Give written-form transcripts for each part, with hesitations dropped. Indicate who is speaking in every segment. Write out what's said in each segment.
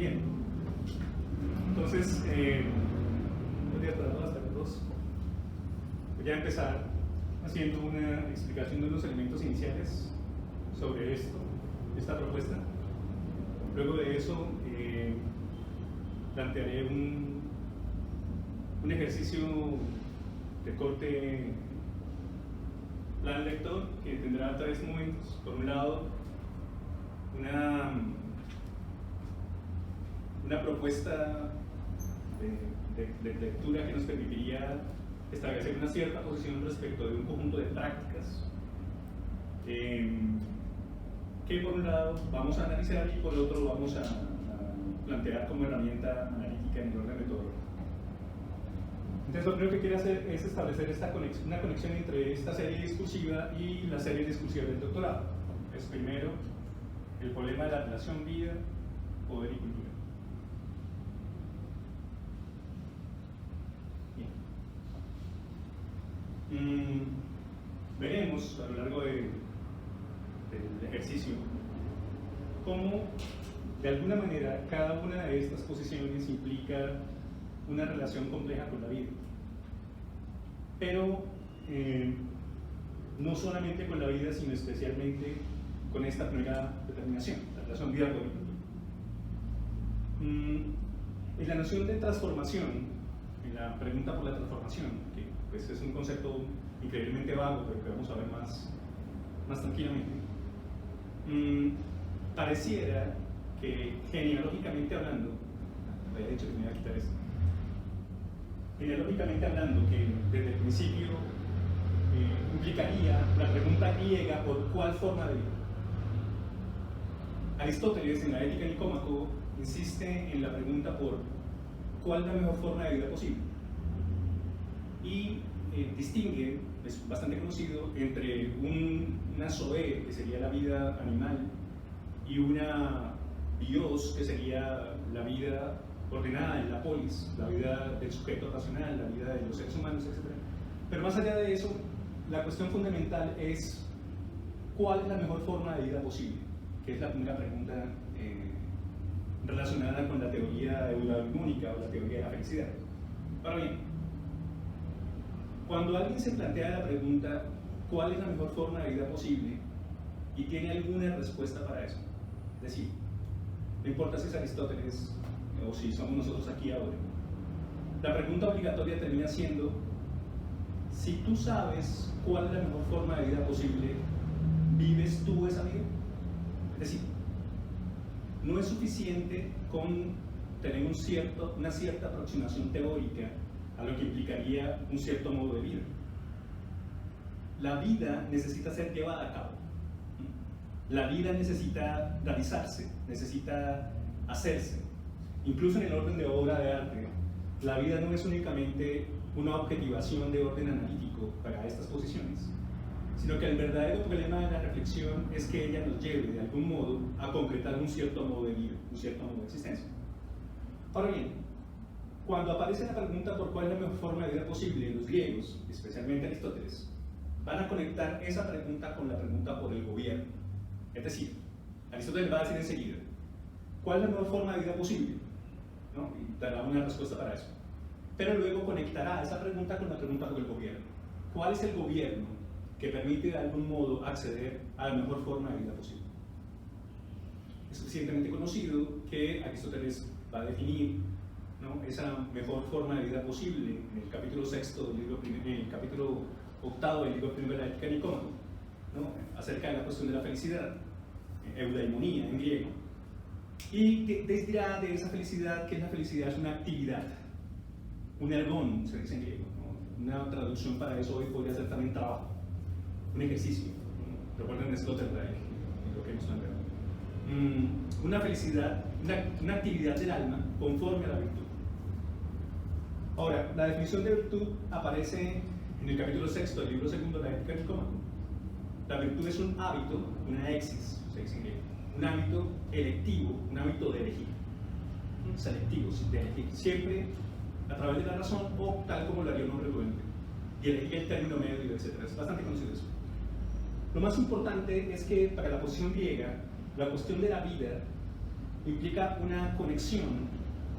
Speaker 1: Bien, entonces, buenos días para todas, para todos. Voy a empezar haciendo una explicación de los elementos iniciales sobre esta propuesta. Luego de eso, plantearé un ejercicio de corte plan lector que tendrá tres momentos. Por un lado, una propuesta de lectura que nos permitiría establecer una cierta posición respecto de un conjunto de prácticas que por un lado vamos a analizar y por otro vamos a plantear como herramienta analítica en el orden metodológico. Entonces lo primero que quiero hacer es establecer una conexión entre esta serie discursiva y la serie discursiva del doctorado. Es primero el problema de la relación vida, poder y cultura. Bien. Veremos a lo largo del ejercicio cómo de alguna manera cada una de estas posiciones implica una relación compleja con la vida, pero no solamente con la vida, sino especialmente con esta primera determinación, la relación vida-poder. En la noción de transformación, en la pregunta por la transformación, que pues es un concepto increíblemente vago, pero que vamos a ver más tranquilamente, pareciera que genealógicamente hablando, había dicho que me iba a quitar esto, genealógicamente hablando, que desde el principio implicaría la pregunta griega por cuál forma de vida. Aristóteles en la Ética de Nicómaco insiste en la pregunta por cuál es la mejor forma de vida posible y distingue, es bastante conocido, entre una zoé, que sería la vida animal, y una bios, que sería la vida ordenada en la polis, la vida del sujeto racional, la vida de los seres humanos, etc. Pero más allá de eso, la cuestión fundamental es cuál es la mejor forma de vida posible, que es la primera pregunta relacionada con la teoría eudaimónica o la teoría de la felicidad. Ahora bien, cuando alguien se plantea la pregunta cuál es la mejor forma de vida posible y tiene alguna respuesta para eso, es decir, no importa si es Aristóteles o si somos nosotros aquí ahora, la pregunta obligatoria termina siendo: si tú sabes cuál es la mejor forma de vida posible, ¿vives tú esa vida? Es decir, no es suficiente con tener una cierta aproximación teórica a lo que implicaría un cierto modo de vida. La vida necesita ser llevada a cabo. La vida necesita realizarse, necesita hacerse. Incluso en el orden de obra de arte, la vida no es únicamente una objetivación de orden analítico para estas posiciones, sino que el verdadero problema de la reflexión es que ella nos lleve de algún modo a concretar un cierto modo de vida, un cierto modo de existencia. Ahora bien, cuando aparece la pregunta por cuál es la mejor forma de vida posible, los griegos, especialmente Aristóteles, van a conectar esa pregunta con la pregunta por el gobierno. Es decir, Aristóteles va a decir enseguida cuál es la mejor forma de vida posible, ¿no? Y dará una respuesta para eso. Pero luego conectará esa pregunta con la pregunta por el gobierno. ¿Cuál es el gobierno que permite de algún modo acceder a la mejor forma de vida posible? Es suficientemente conocido que Aristóteles va a definir, ¿no?, esa mejor forma de vida posible en el capítulo sexto del libro, en el capítulo octavo del libro primero de la Ética de Nicómaco, ¿no?, acerca de la cuestión de la felicidad, eudaimonía en griego, y que dirá de esa felicidad que la felicidad es una actividad, un ergón, se dice en griego, ¿no? Una traducción para eso hoy podría ser también trabajo, un ejercicio. Recuerden Sloterdijk, lo que hemos planteado. Una felicidad, una actividad del alma conforme a la virtud. Ahora, la definición de virtud aparece en el capítulo sexto del libro segundo de la Ética de Nicómaco. La virtud es un hábito, una exis, se dice en griego, un hábito electivo, un hábito de elegir, selectivo, de elegir, siempre a través de la razón o tal como lo haría un hombre prudente, y elegir el término medio, etc. Es bastante conocido eso. Lo más importante es que para la posición griega, la cuestión de la vida implica una conexión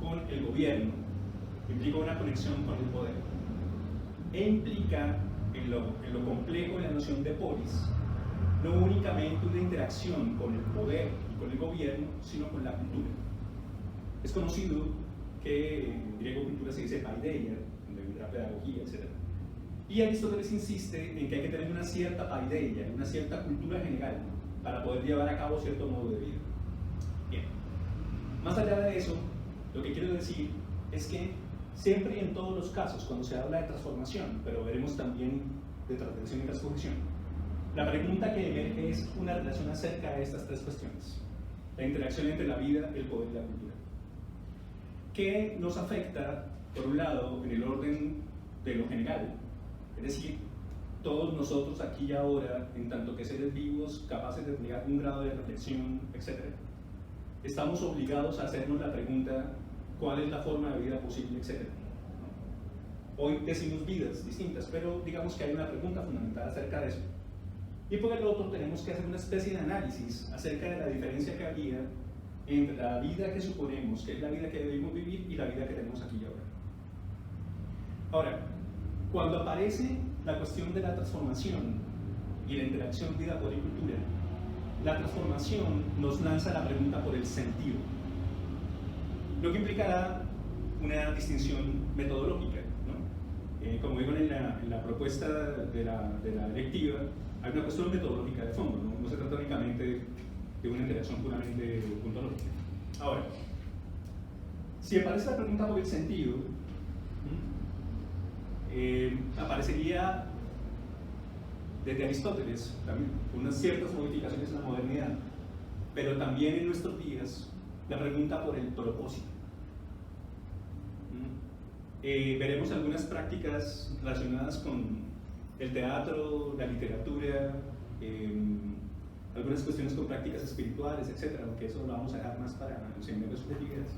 Speaker 1: con el gobierno, implica una conexión con el poder, e implica en lo complejo de la noción de polis, no únicamente una interacción con el poder y con el gobierno, sino con la cultura. Es conocido que en griego cultura se dice paideia, donde vendrá pedagogía, etc. Y Aristóteles insiste en que hay que tener una cierta paideia, una cierta cultura general, para poder llevar a cabo cierto modo de vida. Bien, más allá de eso, lo que quiero decir es que siempre y en todos los casos, cuando se habla de transformación, pero veremos también de transgresión y transposición, la pregunta que emerge es una relación acerca de estas tres cuestiones: la interacción entre la vida, el poder y la cultura, que nos afecta, por un lado, en el orden de lo general, es decir, todos nosotros aquí y ahora, en tanto que seres vivos capaces de tener un grado de reflexión, etc., estamos obligados a hacernos la pregunta: ¿cuál es la forma de vida posible, etc.? Hoy decimos vidas distintas, pero digamos que hay una pregunta fundamental acerca de eso. Y por el otro tenemos que hacer una especie de análisis acerca de la diferencia que había entre la vida que suponemos que es la vida que debemos vivir y la vida que tenemos aquí y ahora. Ahora, cuando aparece la cuestión de la transformación y la interacción vida, poder y cultura, la transformación nos lanza la pregunta por el sentido, lo que implicará una distinción metodológica, ¿no? Como digo en la propuesta de la directiva, hay una cuestión metodológica de fondo, no se trata únicamente de una interacción puramente ontológica. Ahora, si aparece la pregunta por el sentido, aparecería desde Aristóteles también unas ciertas modificaciones en la modernidad, pero también en nuestros días la pregunta por el propósito. Veremos algunas prácticas relacionadas con el teatro, la literatura, algunas cuestiones con prácticas espirituales, etc., aunque eso lo vamos a dejar más para los seminarios de subjetividades.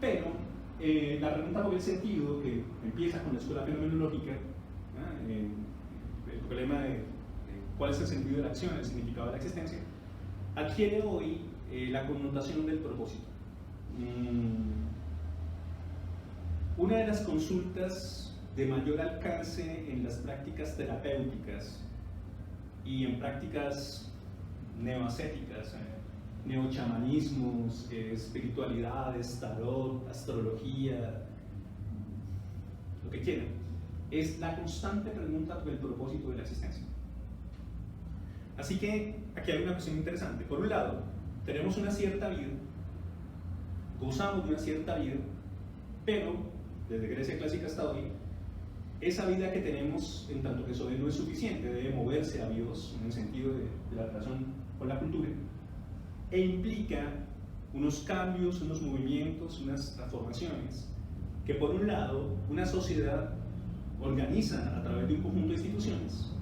Speaker 1: Pero la pregunta por el sentido, que empieza con la escuela fenomenológica, el problema de cuál es el sentido de la acción, el significado de la existencia, adquiere hoy la connotación del propósito. Una de las consultas de mayor alcance en las prácticas terapéuticas y en prácticas neoascéticas, neochamanismos, espiritualidades, tarot, astrología, lo que quieran, es la constante pregunta por el propósito de la existencia. Así que aquí hay una cuestión interesante. Por un lado, tenemos una cierta vida, gozamos de una cierta vida, pero desde Grecia clásica hasta hoy, esa vida que tenemos, en tanto que no es suficiente, debe moverse a Dios en el sentido de la relación con la cultura, e implica unos cambios, unos movimientos, unas transformaciones que, por un lado, una sociedad organiza a través de un conjunto de instituciones,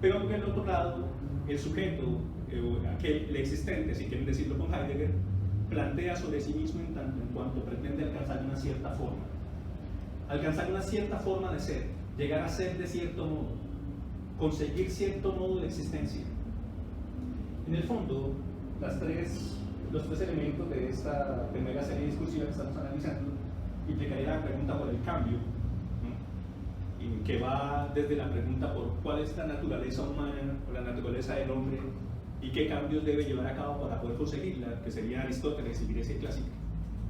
Speaker 1: pero por el otro lado, el sujeto, el existente, si quieren decirlo con Heidegger, plantea sobre sí mismo en tanto en cuanto pretende alcanzar una cierta forma. Alcanzar una cierta forma de ser, llegar a ser de cierto modo, conseguir cierto modo de existencia. En el fondo, los tres elementos de esta primera serie discursiva que estamos analizando implicaría la pregunta por el cambio, ¿no? Y que va desde la pregunta por cuál es la naturaleza humana o la naturaleza del hombre y qué cambios debe llevar a cabo para poder conseguirla, que sería Aristóteles y Grecia clásica,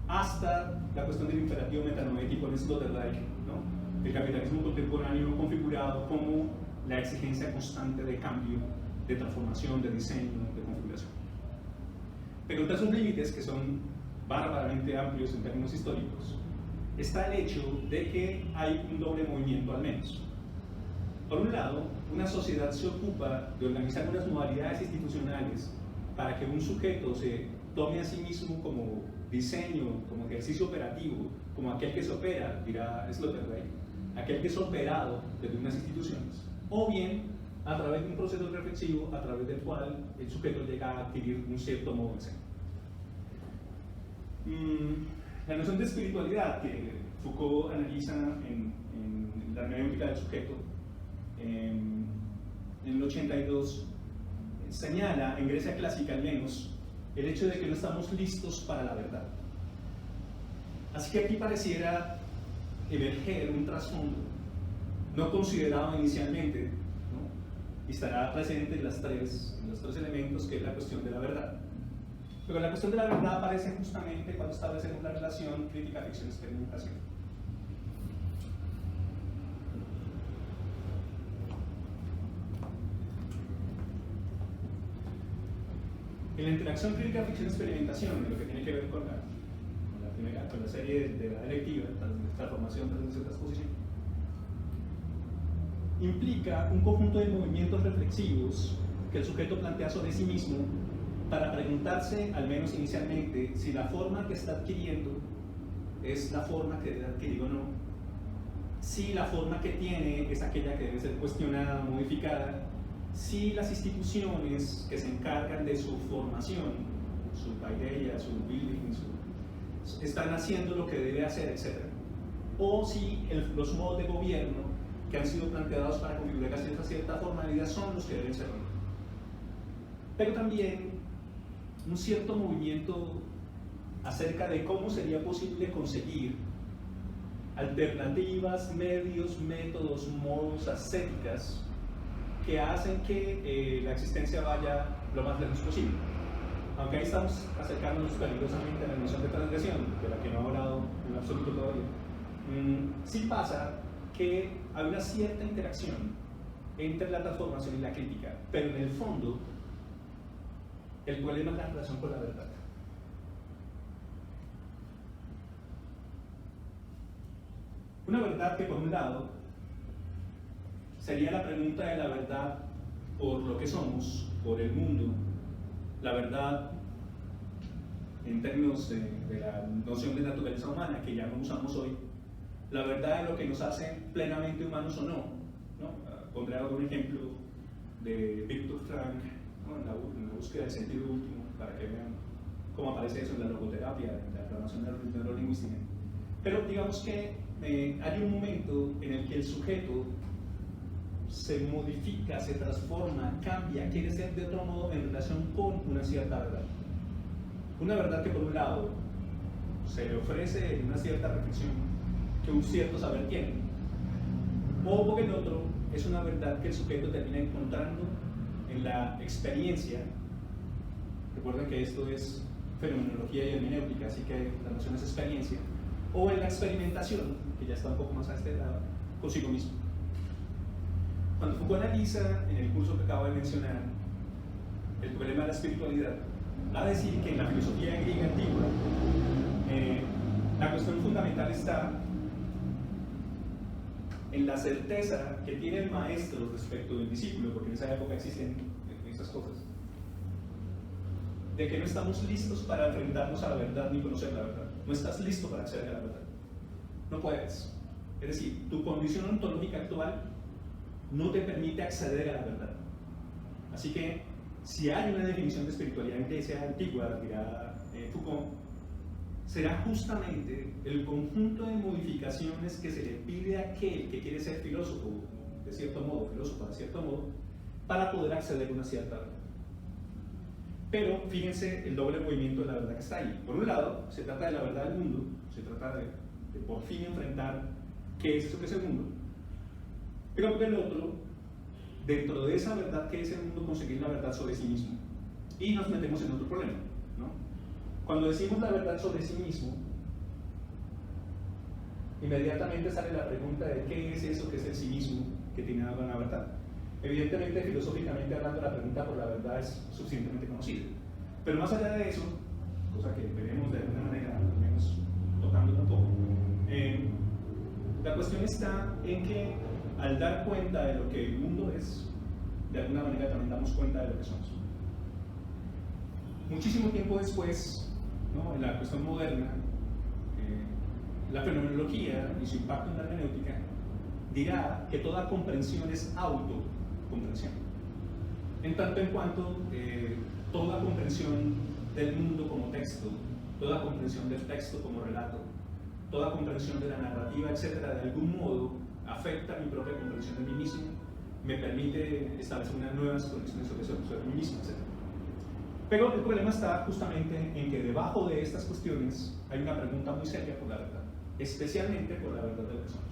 Speaker 1: hasta la cuestión del imperativo metanoético en Sloterdijk, ¿no? El capitalismo contemporáneo configurado como la exigencia constante de cambio, de transformación, de diseño, de configuración. Pero entre esos límites, que son bárbaramente amplios en términos históricos, está el hecho de que hay un doble movimiento al menos. Por un lado, una sociedad se ocupa de organizar unas modalidades institucionales para que un sujeto se tome a sí mismo como diseño, como ejercicio operativo, como aquel que se opera, dirá Sloterdijk, aquel que es operado desde unas instituciones, o bien a través de un proceso reflexivo a través del cual el sujeto llega a adquirir un cierto modo de ser. La noción de espiritualidad que Foucault analiza en la hermenéutica del sujeto, en el 82, señala, en Grecia clásica al menos, el hecho de que no estamos listos para la verdad. Así que aquí pareciera emerger un trasfondo no considerado inicialmente, ¿no? Y estará presente en los tres elementos, que es la cuestión de la verdad. Pero la cuestión de la verdad aparece justamente cuando establecemos la relación crítica, ficción, experimentación. En la interacción crítica, ficción, experimentación, en lo que tiene que ver con la serie de la directiva, transformación, transmisión, transposición, implica un conjunto de movimientos reflexivos que el sujeto plantea sobre sí mismo para preguntarse, al menos inicialmente, si la forma que está adquiriendo es la forma que debe adquirir o no, si la forma que tiene es aquella que debe ser cuestionada, modificada, si las instituciones que se encargan de su formación, su paideia, su building, están haciendo lo que debe hacer, etc. O si los modos de gobierno que han sido planteados para configurar cierta formalidad son los que deben ser. Pero también un cierto movimiento acerca de cómo sería posible conseguir alternativas, medios, métodos, modos, ascéticas que hacen que la existencia vaya lo más lejos posible. Aunque ahí estamos acercándonos peligrosamente a la noción de transgresión, de la que no he hablado en absoluto todavía, sí pasa que hay una cierta interacción entre la transformación y la crítica, pero en el fondo el problema es la relación con la verdad. Una verdad que, por un lado, sería la pregunta de la verdad por lo que somos, por el mundo, la verdad en términos de la noción de naturaleza humana, que ya no usamos hoy, la verdad de lo que nos hace plenamente humanos o no, ¿no? Pondré algún ejemplo de Viktor Frankl, ¿no? en la búsqueda del sentido último, para que vean cómo aparece eso en la logoterapia, en la programación neurolingüística. Pero digamos que hay un momento en el que el sujeto se modifica, se transforma, cambia, quiere ser de otro modo en relación con una cierta verdad. Una verdad que por un lado se le ofrece una cierta reflexión que un cierto saber tiene, o por el otro es una verdad que el sujeto termina encontrando en la experiencia. Recuerden que esto es fenomenología y hermenéutica, así que la noción es experiencia, o en la experimentación, que ya está un poco más a este lado, consigo mismo. Cuando Foucault analiza en el curso que acabo de mencionar el problema de la espiritualidad, va a decir que en la filosofía griega antigua la cuestión fundamental está en la certeza que tiene el maestro respecto del discípulo, porque en esa época existen estas cosas, de que no estamos listos para enfrentarnos a la verdad ni conocer la verdad. No estás listo para acceder a la verdad. No puedes. Es decir, tu condición ontológica actual no te permite acceder a la verdad. Así que, si hay una definición de espiritualidad en Grecia antigua, dirá Foucault, será justamente el conjunto de modificaciones que se le pide a aquel que quiere ser filósofo, de cierto modo, filósofo de cierto modo, para poder acceder a una cierta verdad. Pero fíjense el doble movimiento de la verdad que está ahí. Por un lado, se trata de la verdad del mundo, se trata de por fin enfrentar qué es eso que es el mundo. Pero por el otro, dentro de esa verdad que es el mundo, conseguir la verdad sobre sí mismo. Y nos metemos en otro problema, ¿no? Cuando decimos la verdad sobre sí mismo, inmediatamente sale la pregunta de qué es eso que es el sí mismo que tiene algo en la verdad. Evidentemente, filosóficamente hablando, la pregunta por la verdad es suficientemente conocida. Pero más allá de eso, cosa que veremos de alguna manera, al menos tocándolo un poco, la cuestión está en que al dar cuenta de lo que el mundo es, de alguna manera también damos cuenta de lo que somos. Muchísimo tiempo después, ¿no? En la cuestión moderna, la fenomenología y su impacto en la hermenéutica dirá que toda comprensión es autocomprensión. En tanto en cuanto toda comprensión del mundo como texto, toda comprensión del texto como relato, toda comprensión de la narrativa, etc., de algún modo afecta mi propia comprensión de mí mismo me permite establecer unas nuevas conexiones sobre mí mismo, etc. Pero el problema está justamente en que debajo de estas cuestiones hay una pregunta muy seria por la verdad, especialmente por la verdad de lo que somos.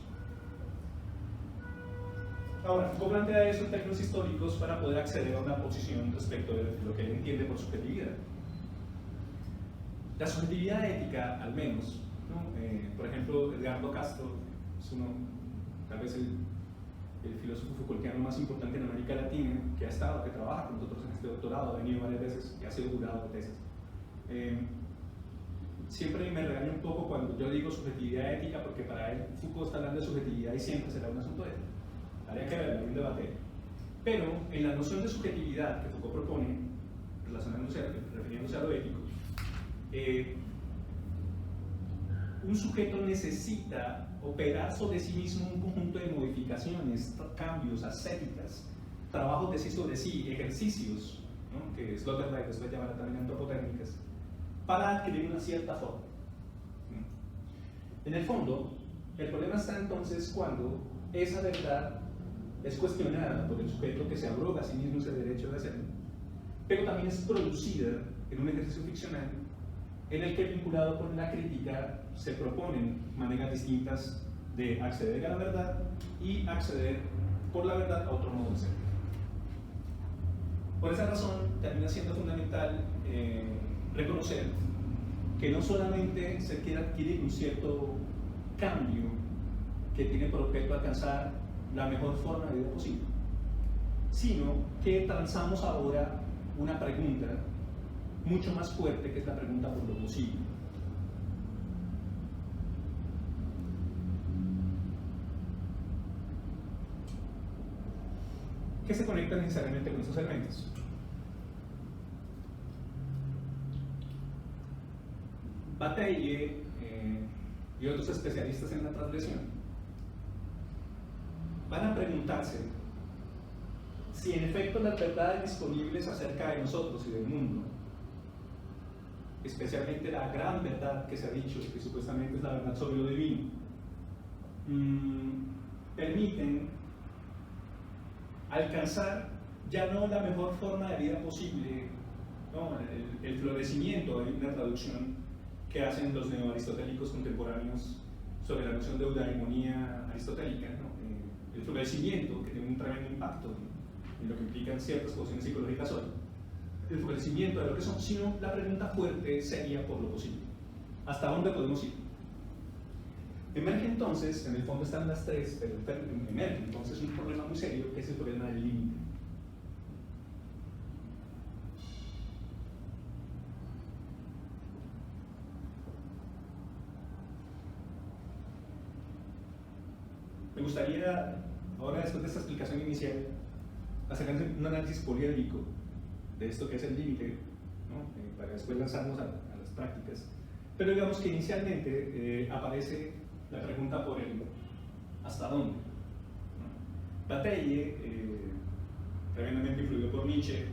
Speaker 1: Ahora, Foucault plantea eso en términos históricos para poder acceder a una posición respecto de lo que él entiende por subjetividad. La subjetividad ética, al menos, ¿no? Por ejemplo, Edgardo Castro es uno, tal vez el filósofo Foucaultiano más importante en América Latina, que ha estado, que trabaja con nosotros en este doctorado, ha venido varias veces y ha sido jurado de tesis. Siempre me regaña un poco cuando yo digo subjetividad ética, porque para él Foucault está hablando de subjetividad y siempre será un asunto ético. Habría que verlo, un debate. Pero en la noción de subjetividad que Foucault propone, refiriéndose a lo ético, un sujeto necesita operar sobre sí mismo un conjunto de modificaciones, cambios, ascéticas, trabajos de sí sobre sí, ejercicios, ¿no? Que Sloterdijk después llamará también antropotécnicas, para adquirir una cierta forma. En el fondo, el problema está entonces cuando esa verdad es cuestionada por el sujeto que se abroga a sí mismo ese derecho de hacerlo, pero también es producida en un ejercicio ficcional en el que, vinculado con la crítica, se proponen maneras distintas de acceder a la verdad y acceder por la verdad a otro modo de ser. Por esa razón, termina siendo fundamental reconocer que no solamente se quiere adquirir un cierto cambio que tiene por objeto alcanzar la mejor forma de vida posible, sino que transamos ahora una pregunta mucho más fuerte, que es la pregunta por lo posible. ¿Qué se conecta necesariamente con estos elementos? Bataille y otros especialistas en la transgresión van a preguntarse si en efecto las verdades disponibles acerca de nosotros y del mundo, especialmente la gran verdad que se ha dicho, que supuestamente es la verdad sobre lo divino, permiten alcanzar ya no la mejor forma de vida posible, ¿no? El florecimiento. Hay una traducción que hacen los neoaristotélicos contemporáneos sobre la noción de eudaimonía aristotélica, ¿no? El florecimiento, que tiene un tremendo impacto en lo que implican ciertas posiciones psicológicas hoy, el florecimiento de lo que son, sino la pregunta fuerte sería por lo posible. ¿Hasta dónde podemos ir? Emerge entonces, en el fondo están las tres, pero emerge entonces un problema muy serio, que es el problema del límite. Me gustaría, ahora después de esta explicación inicial, hacer un análisis poliédrico de esto que es el límite, ¿no? Para después lanzarnos a las prácticas. Pero digamos que inicialmente aparece la pregunta por el ¿hasta dónde? ¿No? Bataille, tremendamente influido por Nietzsche,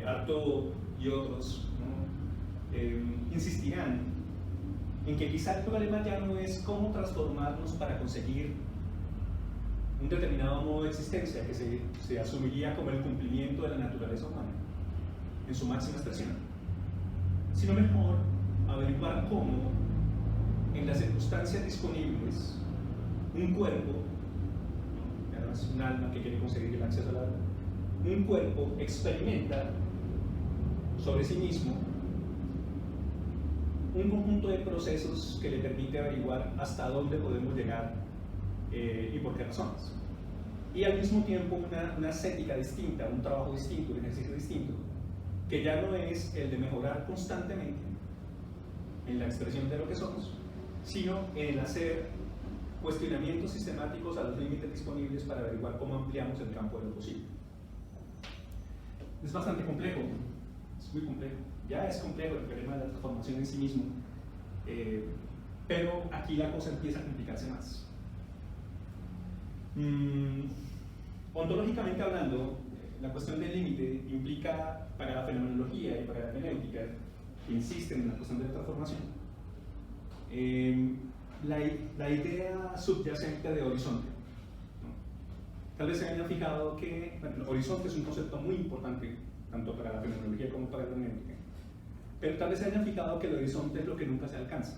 Speaker 1: Artaud y otros, ¿no? Insistirán en que quizá el problema ya no es cómo transformarnos para conseguir un determinado modo de existencia que se asumiría como el cumplimiento de la naturaleza humana en su máxima expresión, sino mejor averiguar cómo, en las circunstancias disponibles, un cuerpo, ya no es un alma que quiere conseguir el acceso a la verdad, un cuerpo experimenta sobre sí mismo un conjunto de procesos que le permite averiguar hasta dónde podemos llegar y por qué razones. Y al mismo tiempo una ascética distinta, un trabajo distinto, un ejercicio distinto, que ya no es el de mejorar constantemente en la expresión de lo que somos, sino en el hacer cuestionamientos sistemáticos a los límites disponibles para averiguar cómo ampliamos el campo de lo posible. Es bastante complejo, es muy complejo. Ya es complejo el problema de la transformación en sí mismo, pero aquí la cosa empieza a complicarse más. Ontológicamente hablando, la cuestión del límite implica, para la fenomenología y para la hermenéutica, que insisten en la cuestión de la transformación, la idea subyacente de horizonte, ¿no? Tal vez se hayan fijado que bueno, el horizonte es un concepto muy importante, tanto para la fenomenología como para la hermenéutica, pero tal vez se hayan fijado que el horizonte es lo que nunca se alcanza,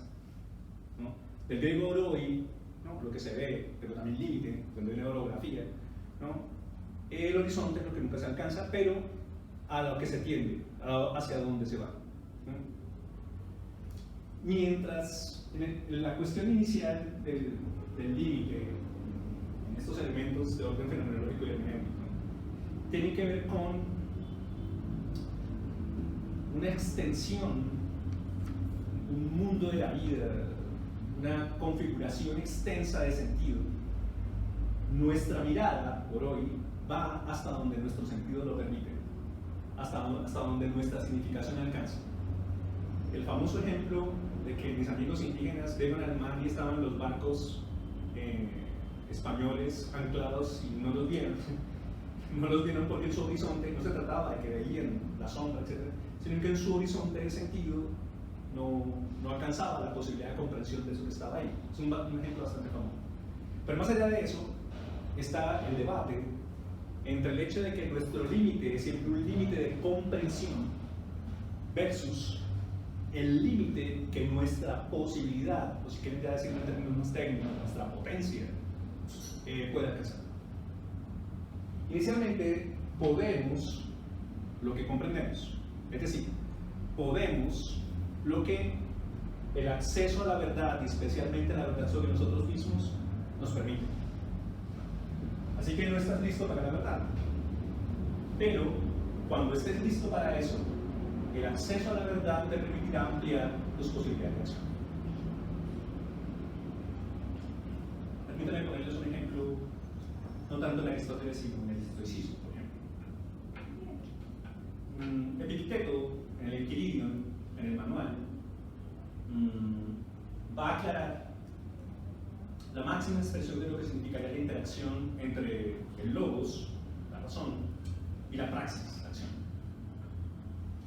Speaker 1: ¿no? Del griego oroi, ¿no? Lo que se ve, pero también límite, donde viene orografía, ¿no? El horizonte es lo que nunca se alcanza, pero a lo que se tiende, hacia dónde se va, ¿no? Mientras en la cuestión inicial del límite, en estos elementos de orden fenomenológico y hermenéutico, tiene que ver con una extensión, un mundo de la vida, una configuración extensa de sentido. Nuestra mirada, por hoy, va hasta donde nuestro sentido lo permite, hasta donde nuestra significación alcanza. El famoso ejemplo de que mis amigos indígenas vieron al mar y estaban los barcos españoles anclados y no los vieron. No los vieron porque en su horizonte no se trataba de que veían la sombra, etc., sino que en su horizonte de sentido no alcanzaba la posibilidad de comprensión de eso que estaba ahí. Es un ejemplo bastante famoso. Pero más allá de eso, está el debate entre el hecho de que nuestro límite es siempre un límite de comprensión versus el límite que nuestra posibilidad, o si quieren ya decirlo en términos más técnicos, nuestra potencia, puede alcanzar. Inicialmente, podemos lo que comprendemos, es decir, podemos lo que el acceso a la verdad, y especialmente a la verdad sobre nosotros mismos, nos permite. Así que no estás listo para la verdad, pero cuando estés listo para eso, el acceso a la verdad te permitirá ampliar tus posibilidades de acción. Permítanme ponerles un ejemplo, no tanto en Aristóteles, sino en el estoicismo, por ejemplo. Epicteto, en el Enquiridion, en el manual, va a aclarar la máxima expresión de lo que significaría la interacción entre el logos, la razón, y la praxis, la acción.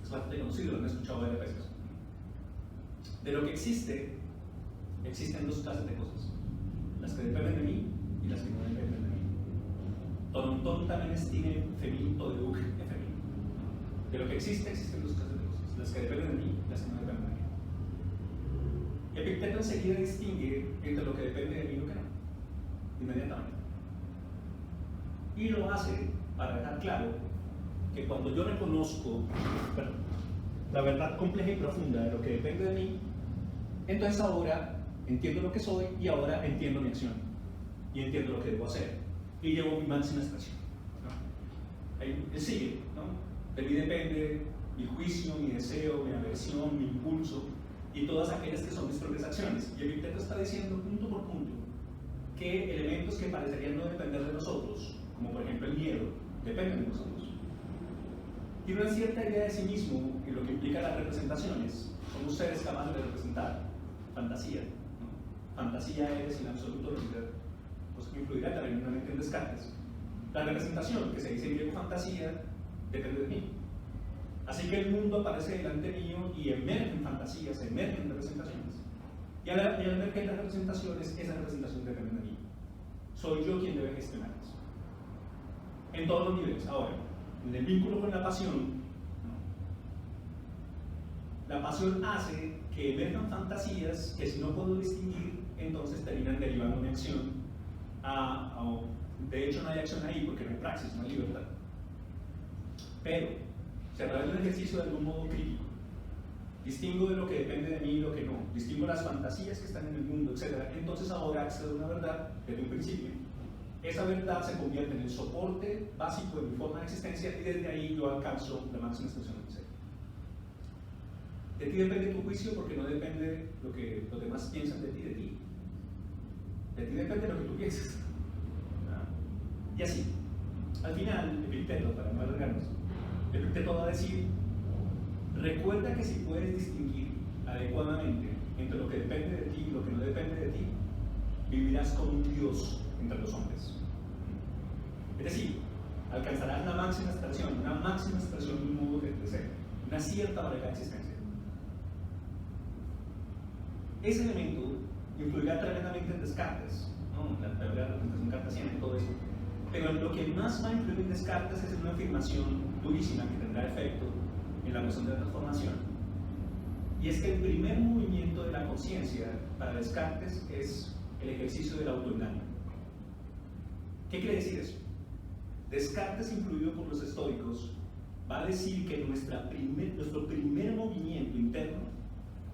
Speaker 1: Es bastante conocido, lo han escuchado varias veces. De lo que existe, existen dos clases de cosas: las que dependen de mí y las que no dependen de mí. Tontón también estime feminito de uj femenino. De lo que existe, existen dos clases de cosas: las que dependen de mí y las que no dependen de mí. Epicteto enseguida distingue entre lo que depende de mí y lo que no, inmediatamente. Y lo hace para dejar claro que cuando yo reconozco la verdad compleja y profunda de lo que depende de mí, entonces ahora entiendo lo que soy y ahora entiendo mi acción y entiendo lo que debo hacer y llevo mi máxima expresión, ¿no? Él sigue, ¿no? De mí depende mi juicio, mi deseo, mi aversión, mi impulso y todas aquellas que son mis propias acciones. Y Epicteto está diciendo punto por punto que elementos que parecerían no depender de nosotros, como por ejemplo el miedo, dependen de nosotros. Y una cierta idea de sí mismo, en lo que implica las representaciones, somos seres capaces de representar fantasía, ¿no? Fantasía es en absoluto realidad, cosa que influirá tremendamente en Descartes. La representación, que se dice en griego fantasía, depende de mí. Así que el mundo aparece delante mío y emergen fantasías, emergen representaciones. Y al emerger las representaciones, esa representación depende de mí. Soy yo quien debe gestionarlas. En todos los niveles. Ahora, en el vínculo con la pasión, ¿no? La pasión hace que emerjan fantasías que si no puedo distinguir, entonces terminan derivando mi acción. De hecho, no hay acción ahí porque no hay praxis, no hay libertad. Pero, si a través de un ejercicio de algún modo crítico, distingo de lo que depende de mí y lo que no, distingo las fantasías que están en el mundo, etc., entonces ahora accedo a una verdad desde un principio. Esa verdad se convierte en el soporte básico de mi forma de existencia y desde ahí yo alcanzo la máxima expresión del ser. De ti depende tu juicio porque no depende lo que los demás piensan de ti. De ti depende lo que tú piensas. Y así, al final, Epicteto, para no alargarnos, Epicteto va a decir: recuerda que si puedes distinguir adecuadamente entre lo que depende de ti y lo que no depende de ti, vivirás como un dios entre los hombres. Es decir, alcanzarás la máxima expresión, una máxima expresión de un modo de ser, una cierta variedad de existencia. Ese elemento influirá tremendamente en Descartes, ¿no? La teoría de la representación cartesiana y todo eso. Pero lo que más va a influir en Descartes es una afirmación durísima que tendrá efecto en la noción de la transformación. Y es que el primer movimiento de la conciencia para Descartes es el ejercicio del autoengaño. ¿Qué quiere decir eso? Descartes, influido por los estoicos, va a decir que nuestro primer movimiento interno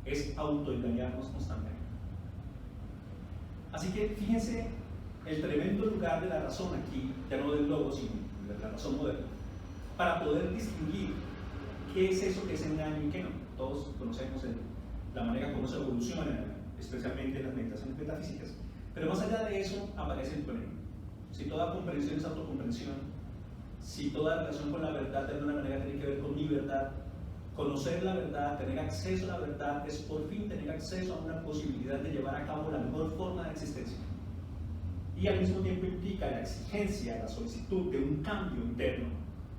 Speaker 1: es autoengañarnos constantemente. Así que fíjense el tremendo lugar de la razón aquí, ya no del logo, sino de la razón moderna, para poder distinguir qué es eso que es engaño y qué no. Todos conocemos la manera como se evoluciona, especialmente en las meditaciones metafísicas. Pero más allá de eso aparece el problema. Si toda comprensión es autocomprensión, si toda relación con la verdad de alguna manera tiene que ver con mi verdad, conocer la verdad, tener acceso a la verdad, es por fin tener acceso a una posibilidad de llevar a cabo la mejor forma de existencia. Y al mismo tiempo implica la exigencia, la solicitud de un cambio interno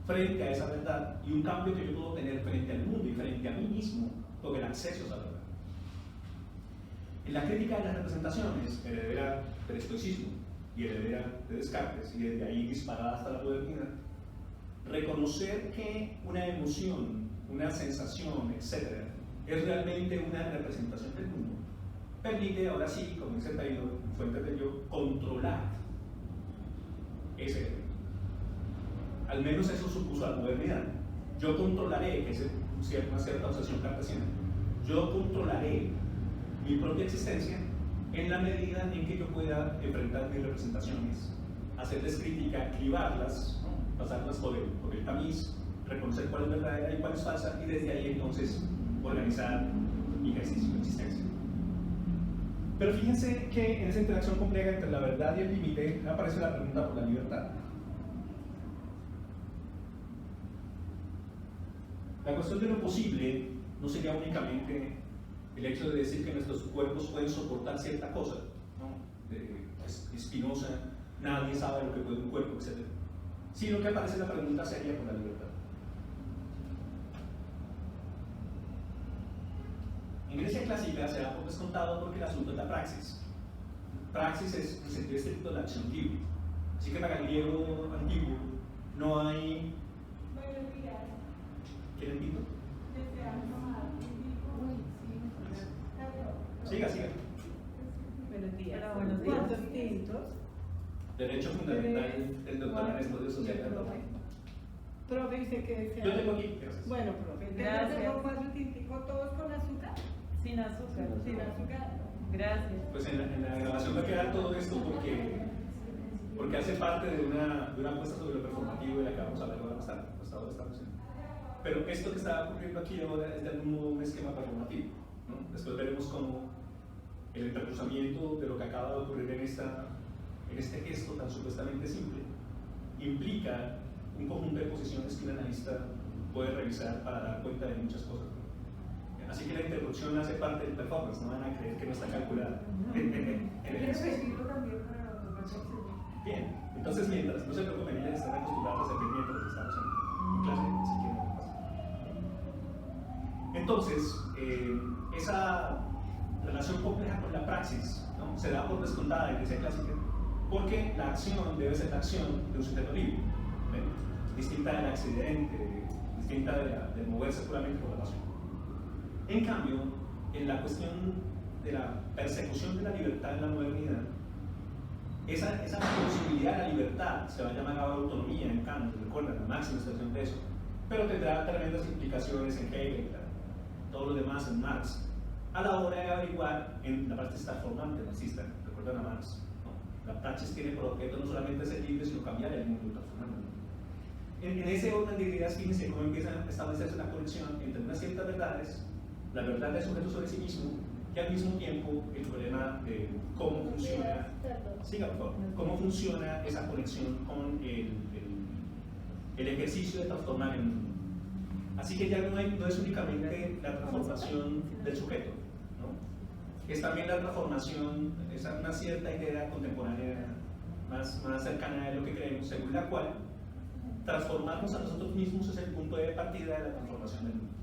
Speaker 1: frente a esa verdad y un cambio que yo puedo tener frente al mundo y frente a mí mismo con el acceso a esa verdad. En la crítica de las representaciones, heredera del estoicismo y heredera de Descartes, y desde ahí disparada hasta la modernidad, reconocer que una emoción, una sensación, etc., es realmente una representación del mundo, permite ahora sí, como dice Taylor, fuentes de yo, controlar ese elemento. Al menos eso supuso la modernidad. Yo controlaré, que es una cierta obsesión cartesiana, yo controlaré mi propia existencia en la medida en que yo pueda enfrentar mis representaciones, hacerles crítica, cribarlas, ¿no? Pasarlas por el tamiz, reconocer cuál es verdadera y cuál es falsa, y desde ahí entonces organizar mi ejercicio de existencia. Pero fíjense que en esa interacción compleja entre la verdad y el límite aparece la pregunta por la libertad. La cuestión de lo posible no sería únicamente el hecho de decir que nuestros cuerpos pueden soportar cierta cosa, ¿no? Spinoza, nadie sabe lo que puede un cuerpo, etc. Sino que aparece la pregunta seria por la libertad. En Grecia clásica se da por descontado porque el asunto es la praxis. Praxis es, en sentido estricto, la acción libre. Así que para el griego antiguo no hay...
Speaker 2: Buenos días.
Speaker 1: ¿Quieren tinto?
Speaker 2: ¿Desean tomar un tinto?
Speaker 1: Siga, siga.
Speaker 2: Buenos días.
Speaker 3: Hola, buenos días.
Speaker 2: ¿Cuántos tintos?
Speaker 1: Derecho fundamental del doctor en estudios sociales.
Speaker 2: Profe, dice que desea.
Speaker 1: Yo tengo aquí, gracias.
Speaker 2: Bueno, profe.
Speaker 3: Gracias.
Speaker 2: ¿Tengo 4 tinticos todos con azúcar?
Speaker 3: Sin azúcar.
Speaker 2: Sin azúcar.
Speaker 3: Gracias.
Speaker 1: Pues en la grabación va a quedar todo esto porque hace parte de una apuesta sobre lo performativo de la que vamos a hablar ahora más tarde. Hasta ahora estamos en. Pero esto que está ocurriendo aquí ahora es de algún modo un esquema performativo, ¿no? Después veremos cómo el entrecruzamiento de lo que acaba de ocurrir en este gesto tan supuestamente simple implica un conjunto de posiciones que un analista puede revisar para dar cuenta de muchas cosas. Así que la interrupción hace parte del performance, no van a creer que no está calculada.
Speaker 2: ¿Quieres decirlo también para los profesores?
Speaker 1: Bien, entonces mientras, no se preocupen, ellas están acostumbradas a servir mientras estamos en clase, así que no pasa. Entonces, esa relación compleja con la praxis, ¿no? Se da por descontada en Grecia clásica, porque la acción debe ser la acción de un sujeto libre, ¿ven? Distinta del accidente, distinta de moverse puramente por la razón. En cambio, en la cuestión de la persecución de la libertad en la modernidad, esa posibilidad de la libertad se va a llamar autonomía en Kant, recuerdan, la máxima expresión de eso, pero tendrá tremendas implicaciones en Hegel, todo lo demás en Marx, a la hora de averiguar en la parte transformante marxista, recuerdan a Marx, ¿no? La praxis tiene por objeto no solamente ser libre, sino cambiar el mundo, transformar el mundo. En ese orden de ideas, fíjense cómo empieza a establecerse una conexión entre unas ciertas verdades, la verdad del sujeto sobre sí mismo, y al mismo tiempo el problema de cómo funciona, siga por favor, cómo funciona esa conexión con el ejercicio de transformar el mundo. Así que ya no es únicamente la transformación del sujeto, ¿no? Es también la transformación, es una cierta idea contemporánea más cercana de lo que creemos, según la cual transformarnos a nosotros mismos es el punto de partida de la transformación del mundo.